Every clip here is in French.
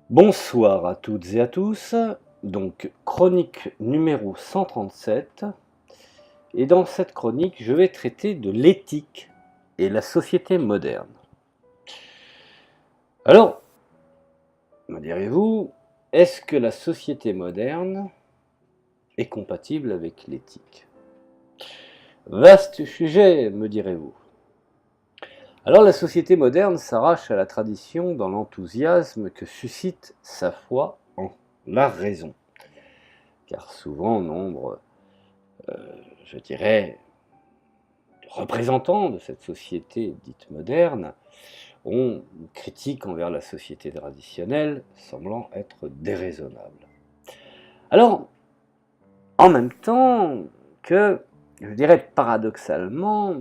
Bonsoir à toutes et à tous, donc chronique numéro 137, et dans cette chronique je vais traiter de l'éthique et la société moderne. Alors, me direz-vous, est-ce que la société moderne est compatible avec l'éthique? Vaste sujet, me direz-vous. Alors la société moderne s'arrache à la tradition dans l'enthousiasme que suscite sa foi en la raison. Car souvent nombre, je dirais, de représentants de cette société dite moderne ont une critique envers la société traditionnelle semblant être déraisonnable. Alors, en même temps que, je dirais paradoxalement,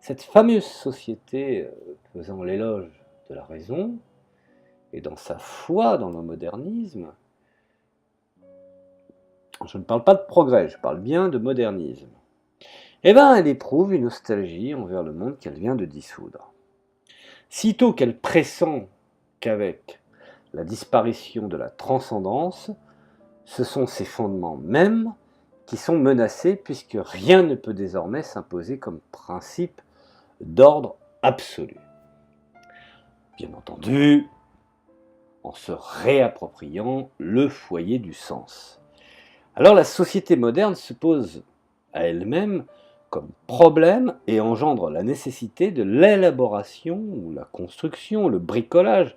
cette fameuse société faisant l'éloge de la raison et dans sa foi dans le modernisme, je ne parle pas de progrès, je parle bien de modernisme, eh bien elle éprouve une nostalgie envers le monde qu'elle vient de dissoudre. Sitôt qu'elle pressent qu'avec la disparition de la transcendance, ce sont ses fondements mêmes qui sont menacés puisque rien ne peut désormais s'imposer comme principe d'ordre absolu. Bien entendu, en se réappropriant le foyer du sens. Alors la société moderne se pose à elle-même comme problème et engendre la nécessité de l'élaboration ou la construction, le bricolage,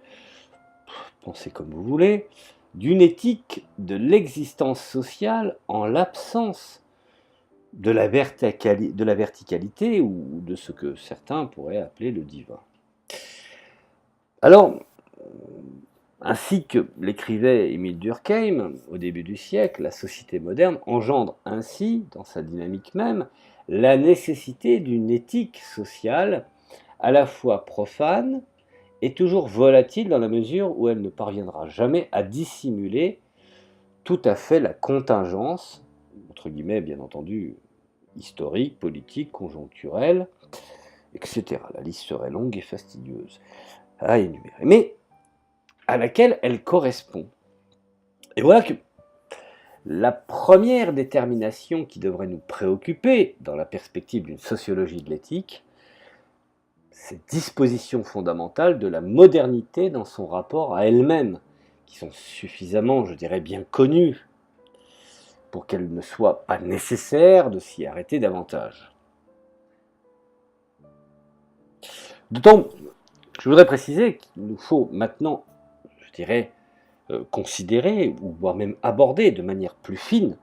pensez comme vous voulez, d'une éthique de l'existence sociale en l'absence de la verticalité ou de ce que certains pourraient appeler le divin. Alors, ainsi que l'écrivait Émile Durkheim au début du siècle, la société moderne engendre ainsi, dans sa dynamique même, la nécessité d'une éthique sociale à la fois profane et toujours volatile dans la mesure où elle ne parviendra jamais à dissimuler tout à fait la contingence, entre guillemets bien entendu, historique, politique, conjoncturelle, etc. La liste serait longue et fastidieuse à énumérer, mais à laquelle elle correspond. Et voilà que la première détermination qui devrait nous préoccuper dans la perspective d'une sociologie de l'éthique, cette disposition fondamentale de la modernité dans son rapport à elle-même, qui sont suffisamment, je dirais, bien connues pour qu'elle ne soit pas nécessaire de s'y arrêter davantage. D'autant, je voudrais préciser qu'il nous faut maintenant, je dirais, considérer, ou voire même aborder de manière plus fine,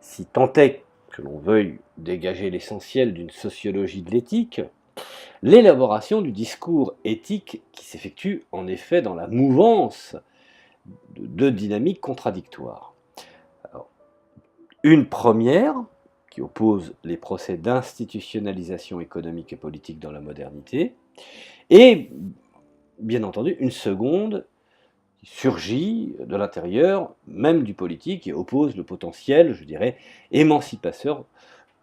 si tant est que l'on veuille dégager l'essentiel d'une sociologie de l'éthique, l'élaboration du discours éthique qui s'effectue en effet dans la mouvance de deux dynamiques contradictoires. Alors, une première, qui oppose les procès d'institutionnalisation économique et politique dans la modernité, et bien entendu une seconde qui surgit de l'intérieur même du politique et oppose le potentiel, je dirais, émancipateur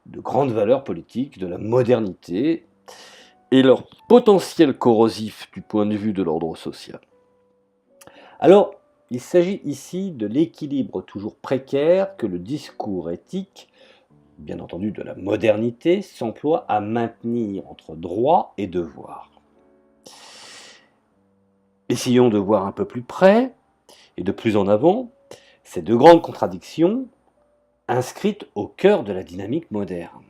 de grandes valeurs politiques, de la modernité, et leur potentiel corrosif du point de vue de l'ordre social. Alors, il s'agit ici de l'équilibre toujours précaire que le discours éthique, bien entendu de la modernité, s'emploie à maintenir entre droit et devoir. Essayons de voir un peu plus près et de plus en avant ces deux grandes contradictions inscrites au cœur de la dynamique moderne.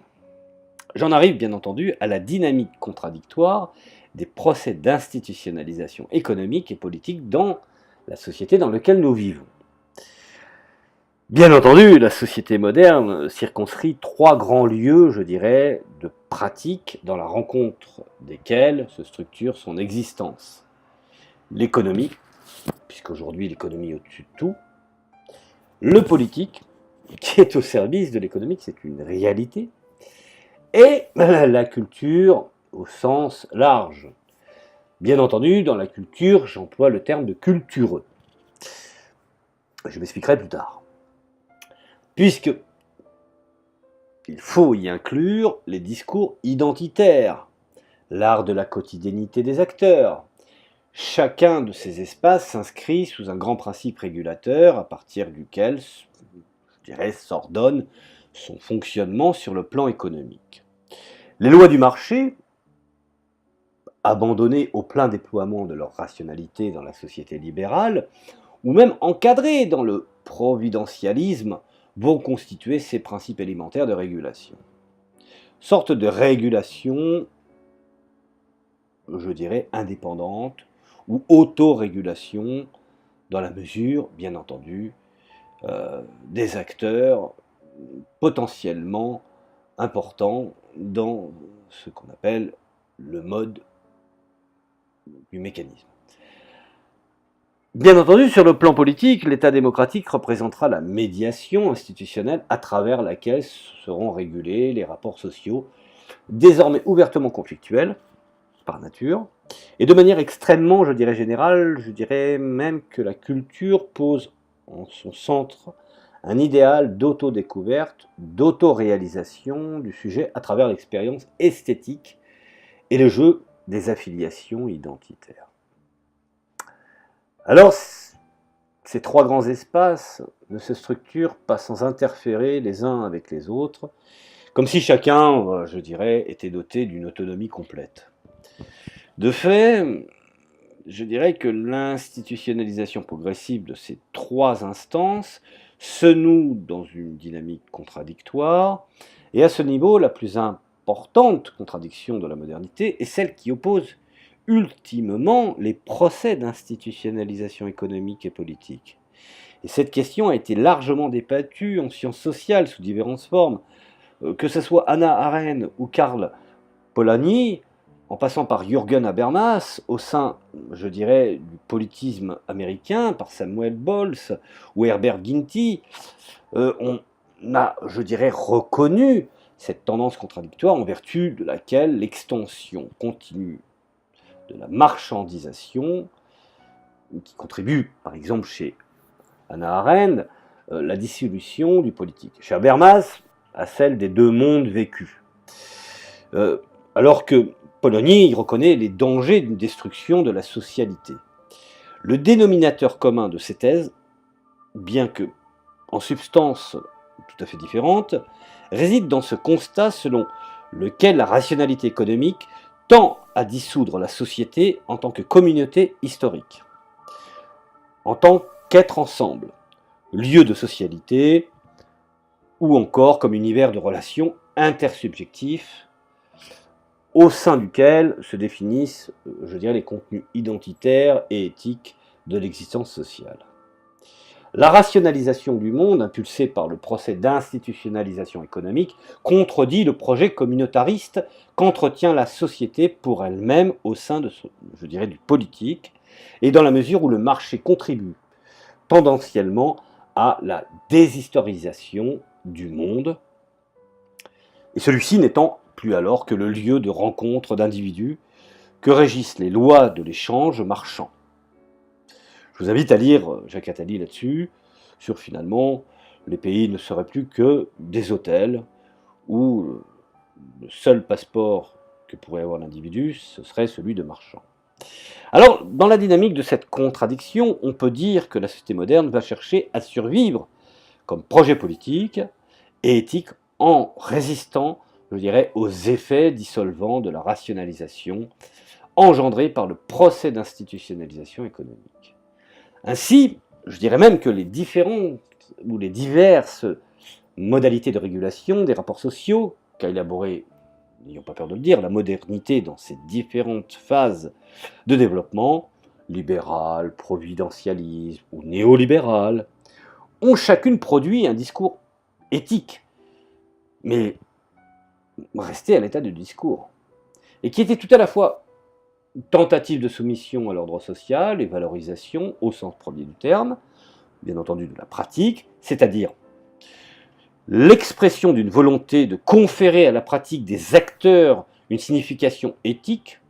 J'en arrive bien entendu à la dynamique contradictoire des procès d'institutionnalisation économique et politique dans la société dans laquelle nous vivons. Bien entendu, la société moderne circonscrit trois grands lieux, je dirais, de pratique dans la rencontre desquels se structure son existence. L'économie, puisqu'aujourd'hui l'économie est au-dessus de tout, le politique, qui est au service de l'économique, c'est une réalité, et la culture au sens large. Bien entendu, dans la culture, j'emploie le terme de cultureux. Je m'expliquerai plus tard. Puisque il faut y inclure les discours identitaires, l'art de la quotidiennité des acteurs, Chacun de ces espaces s'inscrit sous un grand principe régulateur à partir duquel, je dirais, s'ordonne son fonctionnement sur le plan économique. Les lois du marché, abandonnées au plein déploiement de leur rationalité dans la société libérale, ou même encadrées dans le providentialisme, vont constituer ces principes élémentaires de régulation. Sorte de régulation, je dirais, indépendante ou autorégulation, dans la mesure, bien entendu, des acteurs potentiellement importants dans ce qu'on appelle le mode du mécanisme. Bien entendu, sur le plan politique, l'État démocratique représentera la médiation institutionnelle à travers laquelle seront régulés les rapports sociaux, désormais ouvertement conflictuels, par nature, et de manière extrêmement, je dirais, générale, je dirais même que la culture pose en son centre un idéal d'autodécouverte, d'autoréalisation du sujet à travers l'expérience esthétique et le jeu des affiliations identitaires. Alors, ces trois grands espaces ne se structurent pas sans interférer les uns avec les autres, comme si chacun, je dirais, était doté d'une autonomie complète. De fait, je dirais que l'institutionnalisation progressive de ces trois instances se noue dans une dynamique contradictoire, et à ce niveau, la plus importante contradiction de la modernité est celle qui oppose ultimement les procès d'institutionnalisation économique et politique. Et cette question a été largement débattue en sciences sociales sous diverses formes, que ce soit Hannah Arendt ou Karl Polanyi, en passant par Jürgen Habermas, au sein, je dirais, du politisme américain, par Samuel Bolz ou Herbert Ginty, on a, je dirais, reconnu cette tendance contradictoire en vertu de laquelle l'extension continue de la marchandisation, qui contribue, par exemple, chez Hannah Arendt, la dissolution du politique. Chez Habermas, à celle des deux mondes vécus. Alors que Polanyi reconnaît les dangers d'une destruction de la socialité. Le dénominateur commun de ces thèses, bien que en substance tout à fait différente, réside dans ce constat selon lequel la rationalité économique tend à dissoudre la société en tant que communauté historique, en tant qu'être ensemble, lieu de socialité, ou encore comme univers de relations intersubjectifs au sein duquel se définissent, je dirais, les contenus identitaires et éthiques de l'existence sociale. La rationalisation du monde, impulsée par le procès d'institutionnalisation économique, contredit le projet communautariste qu'entretient la société pour elle-même au sein de, je dirais, du politique, et dans la mesure où le marché contribue tendanciellement à la déshistorisation du monde, et celui-ci n'étant plus alors que le lieu de rencontre d'individus que régissent les lois de l'échange marchand. Je vous invite à lire Jacques Attali là-dessus, sur finalement les pays ne seraient plus que des hôtels où le seul passeport que pourrait avoir l'individu, ce serait celui de marchand. Alors, dans la dynamique de cette contradiction, on peut dire que la société moderne va chercher à survivre comme projet politique et éthique en résistant, je dirais, aux effets dissolvants de la rationalisation engendrés par le procès d'institutionnalisation économique. Ainsi, je dirais même que les différentes ou les diverses modalités de régulation des rapports sociaux qu'a élaboré, n'ayons pas peur de le dire, la modernité dans ses différentes phases de développement, libéral, providentialisme ou néolibéral, ont chacune produit un discours éthique, mais resté à l'état de discours, et qui était tout à la fois tentative de soumission à l'ordre social et valorisation au sens premier du terme, bien entendu de la pratique, c'est-à-dire l'expression d'une volonté de conférer à la pratique des acteurs une signification éthique,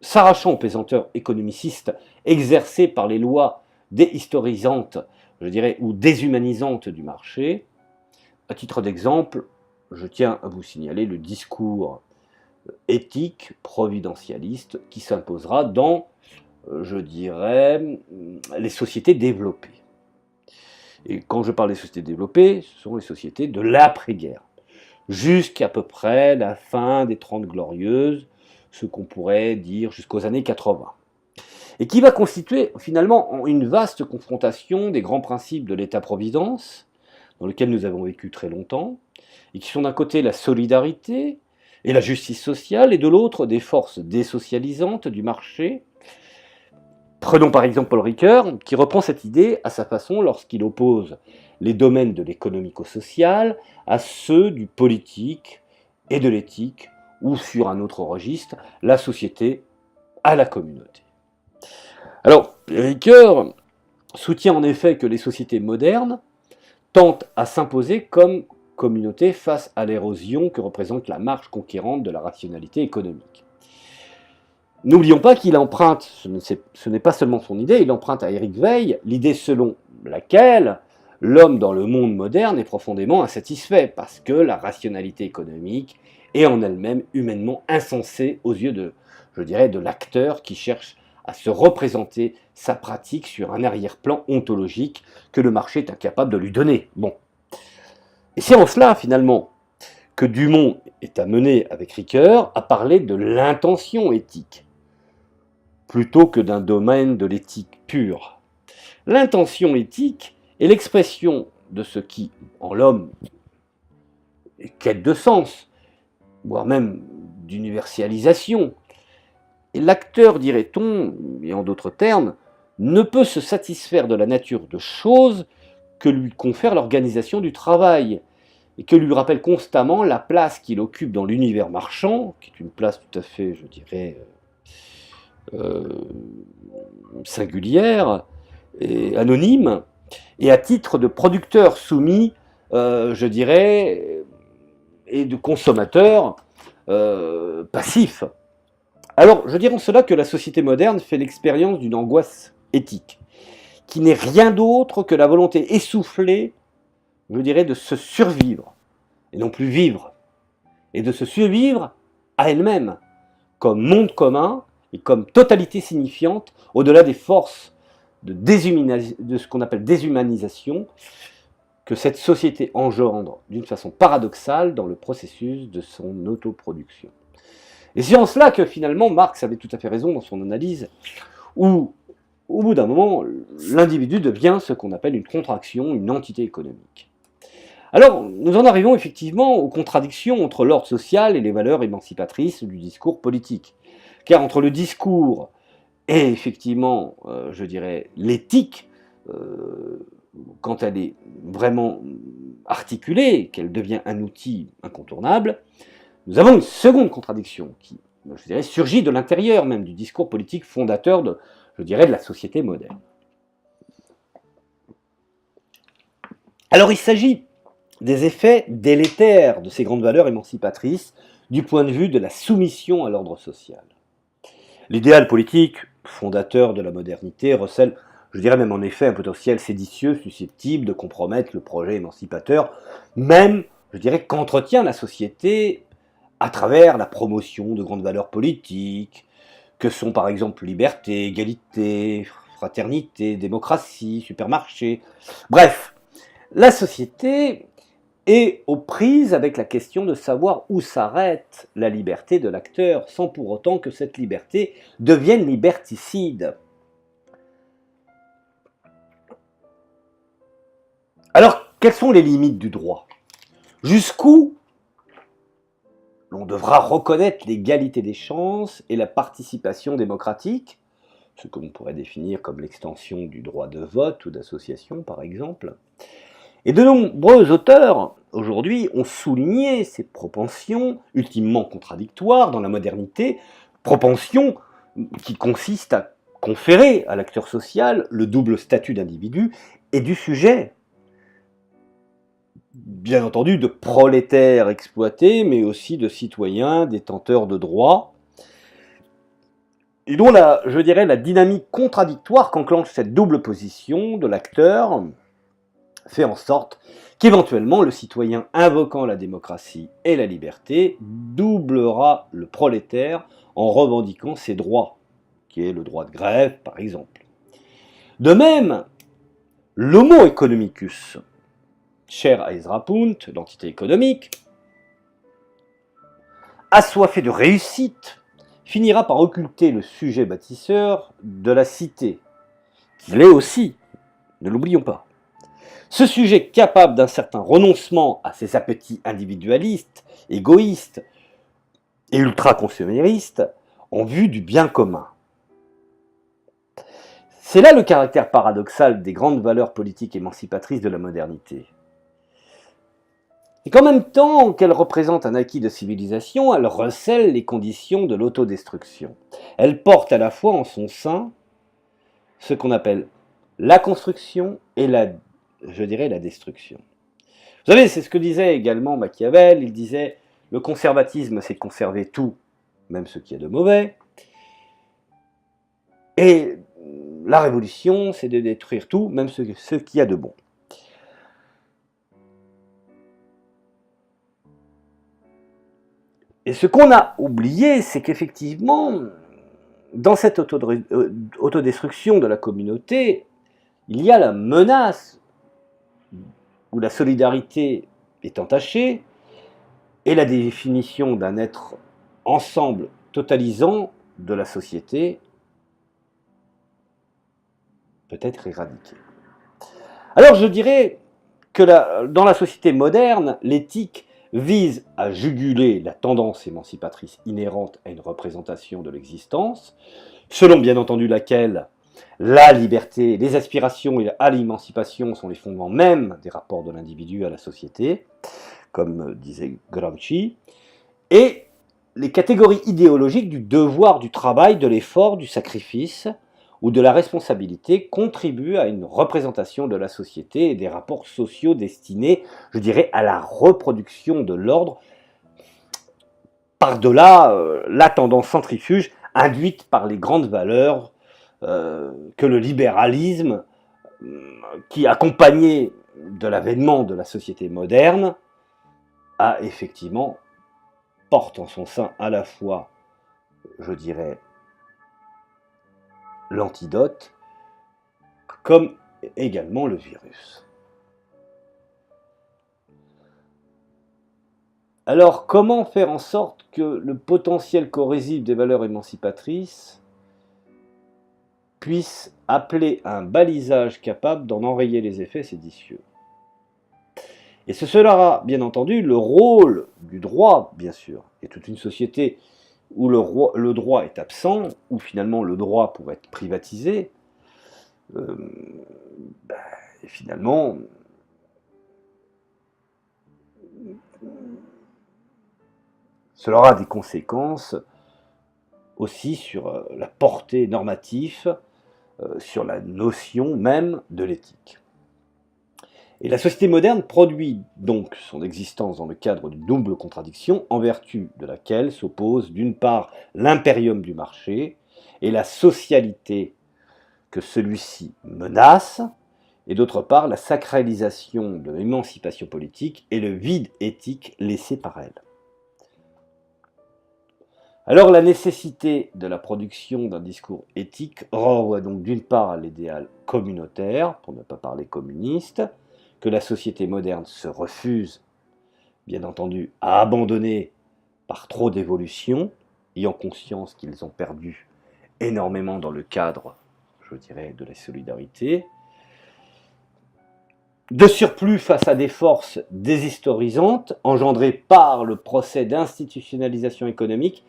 s'arrachant aux pesanteurs économicistes exercées par les lois déhistorisantes, je dirais, ou déshumanisantes du marché. À titre d'exemple, je tiens à vous signaler le discours éthique providentialiste qui s'imposera dans, je dirais, les sociétés développées. Et quand je parle des sociétés développées, ce sont les sociétés de l'après-guerre, jusqu'à peu près la fin des 30 Glorieuses, ce qu'on pourrait dire jusqu'aux années 80. Et qui va constituer finalement une vaste confrontation des grands principes de l'État-providence, dans lequel nous avons vécu très longtemps, et qui sont d'un côté la solidarité et la justice sociale, et de l'autre des forces désocialisantes du marché. Prenons par exemple Paul Ricoeur, qui reprend cette idée à sa façon lorsqu'il oppose les domaines de l'économico-social à ceux du politique et de l'éthique, ou sur un autre registre, la société à la communauté. Alors, Ricoeur soutient en effet que les sociétés modernes tentent à s'imposer comme communauté face à l'érosion que représente la marche conquérante de la rationalité économique. N'oublions pas qu'il emprunte, ce n'est pas seulement son idée, il emprunte à Éric Weil l'idée selon laquelle l'homme dans le monde moderne est profondément insatisfait parce que la rationalité économique est en elle-même humainement insensée aux yeux de, je dirais, de l'acteur qui cherche à se représenter sa pratique sur un arrière-plan ontologique que le marché est incapable de lui donner. Bon. Et c'est en cela, finalement, que Dumont est amené, avec Ricoeur, à parler de l'intention éthique, plutôt que d'un domaine de l'éthique pure. L'intention éthique est l'expression de ce qui, en l'homme, est quête de sens, voire même d'universalisation. Et l'acteur, dirait-on, et en d'autres termes, ne peut se satisfaire de la nature de choses que lui confère l'organisation du travail, et que lui rappelle constamment la place qu'il occupe dans l'univers marchand, qui est une place tout à fait, je dirais, singulière et anonyme, et à titre de producteur soumis, je dirais, et de consommateur passif. Alors, je dirais en cela que la société moderne fait l'expérience d'une angoisse éthique, qui n'est rien d'autre que la volonté essoufflée, je dirais, de se survivre, et non plus vivre, et de se survivre à elle-même, comme monde commun et comme totalité signifiante, au-delà des forces de ce qu'on appelle déshumanisation, que cette société engendre d'une façon paradoxale dans le processus de son autoproduction. Et c'est en cela que finalement Marx avait tout à fait raison dans son analyse, où au bout d'un moment, l'individu devient ce qu'on appelle une contraction, une entité économique. Alors, nous en arrivons effectivement aux contradictions entre l'ordre social et les valeurs émancipatrices du discours politique. Car entre le discours et effectivement, je dirais, l'éthique, quand elle est vraiment articulée, qu'elle devient un outil incontournable, nous avons une seconde contradiction qui, je dirais, surgit de l'intérieur même du discours politique fondateur de, je dirais, de la société moderne. Alors il s'agit des effets délétères de ces grandes valeurs émancipatrices du point de vue de la soumission à l'ordre social. L'idéal politique fondateur de la modernité recèle, je dirais même en effet, un potentiel séditieux susceptible de compromettre le projet émancipateur, même, je dirais, qu'entretient la société à travers la promotion de grandes valeurs politiques, que sont par exemple liberté, égalité, fraternité, démocratie, supermarché. Bref, la société est aux prises avec la question de savoir où s'arrête la liberté de l'acteur, sans pour autant que cette liberté devienne liberticide. Alors, quelles sont les limites du droit? Jusqu'où l'on devra reconnaître l'égalité des chances et la participation démocratique, ce que l'on pourrait définir comme l'extension du droit de vote ou d'association par exemple. Et de nombreux auteurs, aujourd'hui, ont souligné ces propensions ultimement contradictoires dans la modernité, propensions qui consistent à conférer à l'acteur social le double statut d'individu et du sujet, bien entendu de prolétaires exploités, mais aussi de citoyens détenteurs de droits, et dont je dirais, la dynamique contradictoire qu'enclenche cette double position de l'acteur fait en sorte qu'éventuellement le citoyen invoquant la démocratie et la liberté doublera le prolétaire en revendiquant ses droits, qui est le droit de grève par exemple. De même, l'homo economicus, cher à Ezra Punt, l'entité économique, assoiffé de réussite, finira par occulter le sujet bâtisseur de la cité, qu'il est aussi, ne l'oublions pas. Ce sujet capable d'un certain renoncement à ses appétits individualistes, égoïstes et ultra-consuméristes en vue du bien commun. C'est là le caractère paradoxal des grandes valeurs politiques émancipatrices de la modernité. Et qu'en même temps qu'elle représente un acquis de civilisation, elle recèle les conditions de l'autodestruction. Elle porte à la fois en son sein ce qu'on appelle la construction et la destruction. Vous savez, c'est ce que disait également Machiavel. Il disait « Le conservatisme, c'est conserver tout, même ce qu'il y a de mauvais. Et la révolution, c'est de détruire tout, même ce qu'il y a de bon. » Et ce qu'on a oublié, c'est qu'effectivement, dans cette autodestruction de la communauté, il y a la menace où la solidarité est entachée et la définition d'un être ensemble totalisant de la société peut être éradiquée. Alors je dirais que dans la société moderne, l'éthique vise à juguler la tendance émancipatrice inhérente à une représentation de l'existence, selon bien entendu laquelle la liberté, les aspirations à l'émancipation sont les fondements même des rapports de l'individu à la société, comme disait Gramsci, et les catégories idéologiques du devoir, du travail, de l'effort, du sacrifice ou de la responsabilité contribuent à une représentation de la société et des rapports sociaux destinés, je dirais, à la reproduction de l'ordre, par-delà la tendance centrifuge induite par les grandes valeurs que le libéralisme, qui accompagné de l'avènement de la société moderne, a effectivement, porte en son sein à la fois, je dirais, l'antidote, comme également le virus. Alors, comment faire en sorte que le potentiel corrosif des valeurs émancipatrices puisse appeler un balisage capable d'en enrayer les effets séditieux? Et ce sera, bien entendu, le rôle du droit, bien sûr, et toute une société où le droit est absent, où finalement le droit pourrait être privatisé, et finalement, cela aura des conséquences aussi sur la portée normative, sur la notion même de l'éthique. Et la société moderne produit donc son existence dans le cadre d'une double contradiction, en vertu de laquelle s'oppose d'une part l'impérium du marché et la socialité que celui-ci menace, et d'autre part la sacralisation de l'émancipation politique et le vide éthique laissé par elle. Alors la nécessité de la production d'un discours éthique renvoie donc d'une part à l'idéal communautaire, pour ne pas parler communiste, que la société moderne se refuse, bien entendu, à abandonner par trop d'évolution, ayant conscience qu'ils ont perdu énormément dans le cadre, je dirais, de la solidarité. De surplus, face à des forces déshistorisantes, engendrées par le procès d'institutionnalisation économique,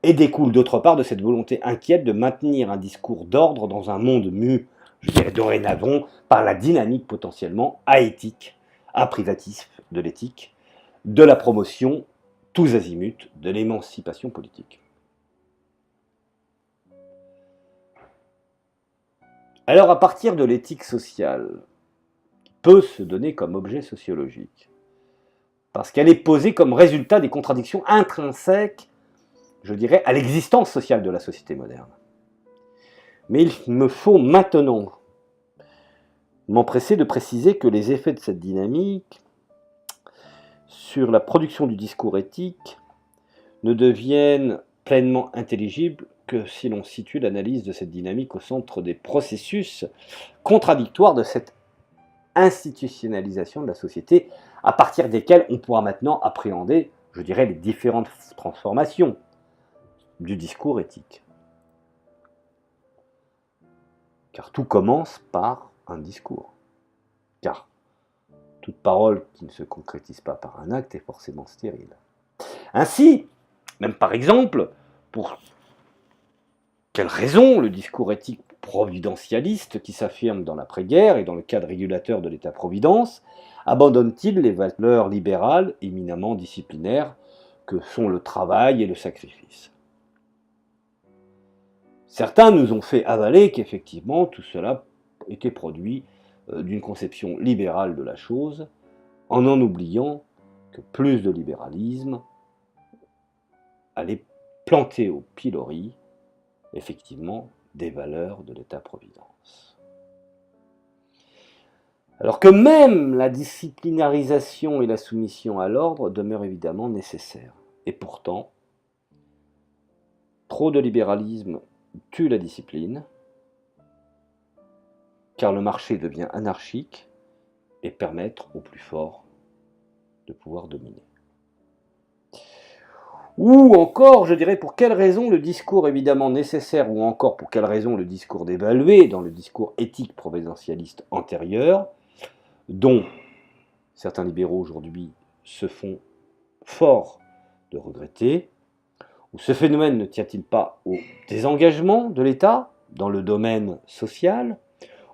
et découle d'autre part de cette volonté inquiète de maintenir un discours d'ordre dans un monde mu, je dirais dorénavant, par la dynamique potentiellement aéthique, privatisme de l'éthique, de la promotion, tous azimuts, de l'émancipation politique. Alors à partir de l'éthique sociale, qui peut se donner comme objet sociologique, parce qu'elle est posée comme résultat des contradictions intrinsèques, je dirais, à l'existence sociale de la société moderne. Mais il me faut maintenant m'empresser de préciser que les effets de cette dynamique sur la production du discours éthique ne deviennent pleinement intelligibles que si l'on situe l'analyse de cette dynamique au centre des processus contradictoires de cette institutionnalisation de la société, à partir desquels on pourra maintenant appréhender, je dirais, les différentes transformations du discours éthique. Car tout commence par un discours. Car toute parole qui ne se concrétise pas par un acte est forcément stérile. Ainsi, même par exemple, pour quelle raison le discours éthique providentialiste qui s'affirme dans l'après-guerre et dans le cadre régulateur de l'État-providence abandonne-t-il les valeurs libérales éminemment disciplinaires que sont le travail et le sacrifice? Certains nous ont fait avaler qu'effectivement tout cela était produit d'une conception libérale de la chose, en oubliant que plus de libéralisme allait planter au pilori, effectivement, des valeurs de l'État-providence. Alors que même la disciplinarisation et la soumission à l'ordre demeurent évidemment nécessaires. Et pourtant, trop de libéralisme tue la discipline, car le marché devient anarchique et permettre aux plus forts de pouvoir dominer. Ou encore, je dirais, pour quelle raison le discours évidemment nécessaire, ou encore pour quelle raison le discours dévalué dans le discours éthique providentialiste antérieur, dont certains libéraux aujourd'hui se font fort de regretter, ou ce phénomène ne tient-il pas au désengagement de l'État dans le domaine social,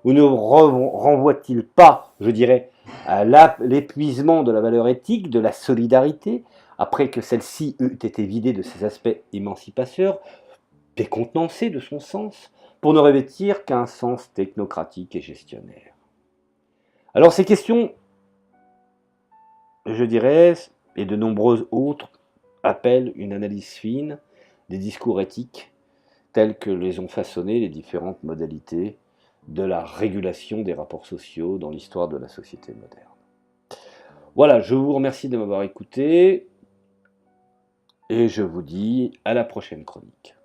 ou ne renvoie-t-il pas, je dirais, à l'épuisement de la valeur éthique, de la solidarité, après que celle-ci eût été vidée de ses aspects émancipateurs, décontenancée de son sens, pour ne revêtir qu'un sens technocratique et gestionnaire? Alors ces questions, je dirais, et de nombreuses autres, appellent une analyse fine des discours éthiques tels que les ont façonnés les différentes modalités de la régulation des rapports sociaux dans l'histoire de la société moderne. Voilà, je vous remercie de m'avoir écouté et je vous dis à la prochaine chronique.